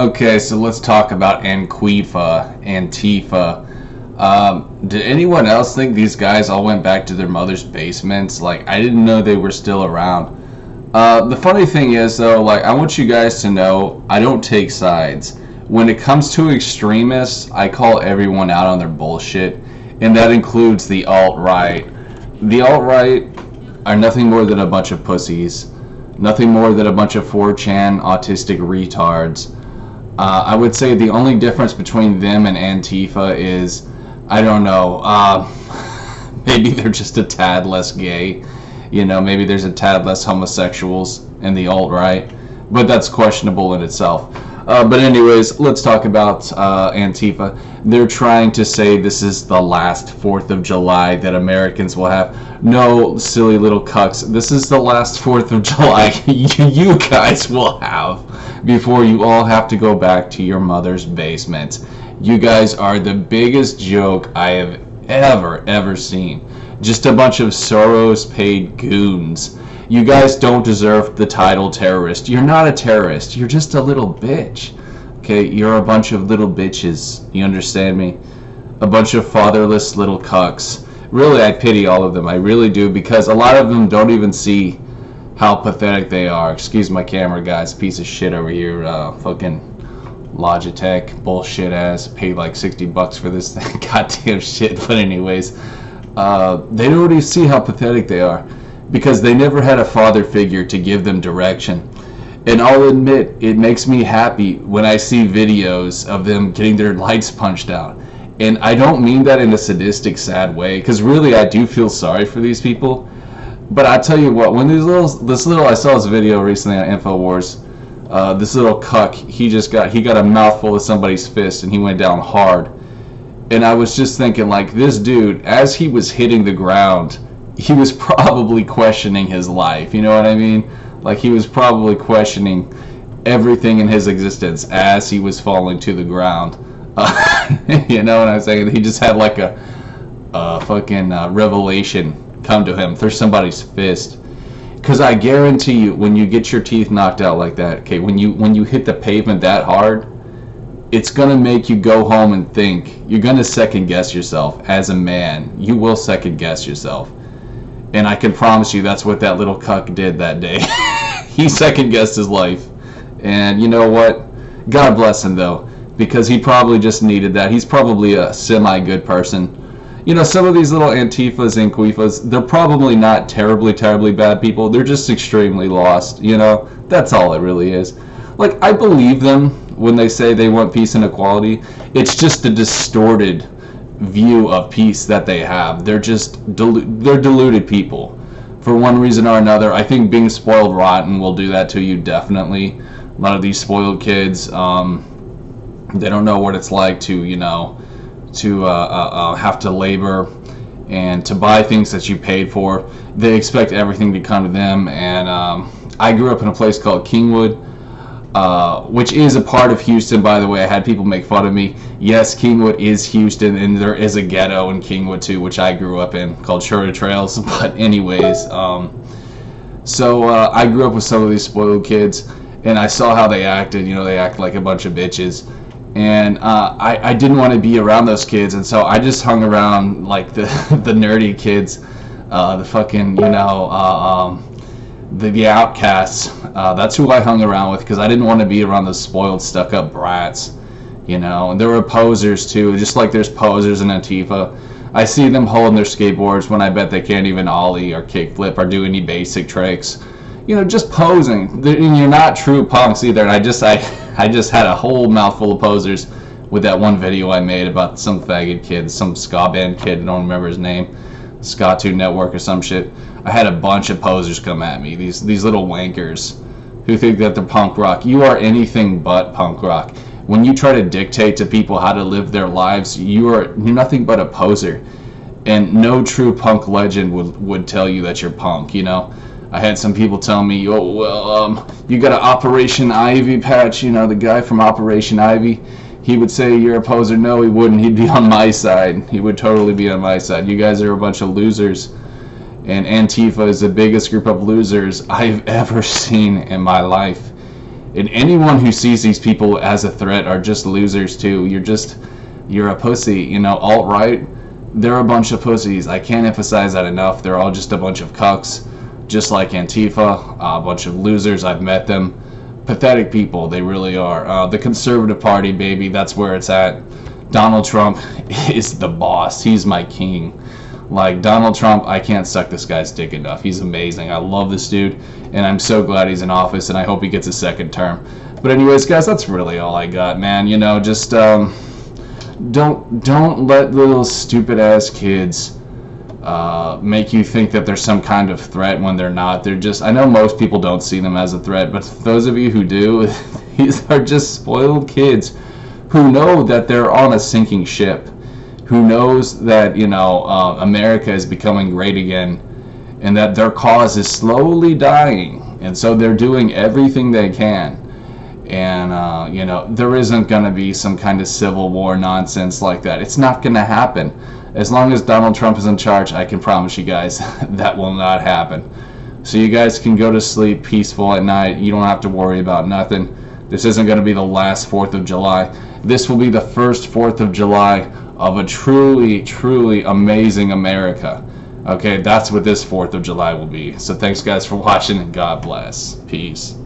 Okay, so let's talk about Antifa. Did anyone else think these guys all went back to their mother's basements? Like, I didn't know they were still around. The funny thing is, though, like, I want you guys to know I don't take sides. When it comes to extremists, I call everyone out on their bullshit, and that includes the alt-right. The alt-right are nothing more than a bunch of pussies. Nothing more than a bunch of 4chan autistic retards. I would say the only difference between them and Antifa is, I don't know, maybe they're just a tad less gay. You know, maybe there's a tad less homosexuals in the alt-right, but that's questionable in itself. But anyways, let's talk about Antifa. They're trying to say this is the last 4th of July that Americans will have. No, silly little cucks. This is the last 4th of July you guys will have before you all have to go back to your mother's basement. You guys are the biggest joke I have ever seen. Just a bunch of Soros-paid goons. You guys don't deserve the title terrorist. You're not a terrorist. You're just a little bitch. Okay, you're a bunch of little bitches. You understand me? A bunch of fatherless little cucks. Really, I pity all of them. I really do, because a lot of them don't even see how pathetic they are. Excuse my camera, guys. Piece of shit over here. Fucking Logitech bullshit ass. Paid like $60 for this thing. Goddamn shit. But anyways, they don't really see how pathetic they are, because they never had a father figure to give them direction. And I'll admit, it makes me happy when I see videos of them getting their lights punched out. And I don't mean that in a sadistic, sad way, because really I do feel sorry for these people. But I tell you what, when I saw this video recently on InfoWars, this little cuck, he got a mouthful of somebody's fist and he went down hard. And I was just thinking, like, this dude, as he was hitting the ground, he was probably questioning his life, you know what I mean? Like, he was probably questioning everything in his existence as he was falling to the ground. You know what I'm saying? He just had like a fucking revelation come to him through somebody's fist. Because I guarantee you, when you get your teeth knocked out like that, okay, when you hit the pavement that hard, it's gonna make you go home and think. You're gonna second guess yourself as a man. You will second guess yourself. And I can promise you that's what that little cuck did that day. He second guessed his life. And you know what? God bless him, though, because he probably just needed that. He's probably a semi-good person. You know, some of these little Antifas and Quifas, they're probably not terribly bad people. They're just extremely lost, you know? That's all it really is. Like, I believe them when they say they want peace and equality. It's just a distorted view of peace that they have. They're just they're deluded people for one reason or another. I think being spoiled rotten will do that to you, definitely. A lot of these spoiled kids, they don't know what it's like to, you know, to have to labor and to buy things that you paid for. They expect everything to come to them. And I grew up in a place called Kingwood, which is a part of Houston, by the way. I had people make fun of me. Yes, Kingwood is Houston, and there is a ghetto in Kingwood too, which I grew up in, called Shorter Trails. But anyways, so I grew up with some of these spoiled kids, and I saw how they acted. You know, they act like a bunch of bitches. And I didn't want to be around those kids, and so I just hung around like the nerdy kids, the fucking, you know, the outcasts. That's who I hung around with, because I didn't want to be around those spoiled, stuck-up brats, you know. And there were posers too, just like there's posers in Antifa. I see them holding their skateboards when I bet they can't even ollie or kickflip or do any basic tricks. You know, just posing. And you're not true punks either. And I just had a whole mouthful of posers with that one video I made about some faggot kid, some ska band kid, I don't remember his name, Ska 2 Network or some shit. I had a bunch of posers come at me, these little wankers who think that they're punk rock. You are anything but punk rock. When you try to dictate to people how to live their lives, you're nothing but a poser. And no true punk legend would tell you that you're punk, you know. I had some people tell me, oh, well, you got an Operation Ivy patch, you know, the guy from Operation Ivy. He would say you're a poser. No, he wouldn't. He'd be on my side. He would totally be on my side. You guys are a bunch of losers. And Antifa is the biggest group of losers I've ever seen in my life. And anyone who sees these people as a threat are just losers too. You're a pussy. You know, alt-right, they're a bunch of pussies. I can't emphasize that enough. They're all just a bunch of cucks, just like Antifa, a bunch of losers. I've met them. Pathetic people, they really are. The conservative party, baby, that's where it's at. Donald Trump is the boss. He's my king. Like, Donald Trump, I can't suck this guy's dick enough. He's amazing. I love this dude, and I'm so glad he's in office, and I hope he gets a second term. But anyways, guys, that's really all I got, man. You know, just don't let little stupid-ass kids make you think that there's some kind of threat when they're not. They're just, I know most people don't see them as a threat, but those of you who do, these are just spoiled kids who know that they're on a sinking ship, who knows that, you know, America is becoming great again, and that their cause is slowly dying, and so they're doing everything they can. And you know, there isn't going to be some kind of civil war nonsense like that. It's not going to happen. As long as Donald Trump is in charge, I can promise you guys that will not happen. So you guys can go to sleep peaceful at night. You don't have to worry about nothing. This isn't going to be the last 4th of July. This will be the first 4th of July of a truly, truly amazing America. Okay, that's what this 4th of July will be. So thanks guys for watching, and God bless. Peace.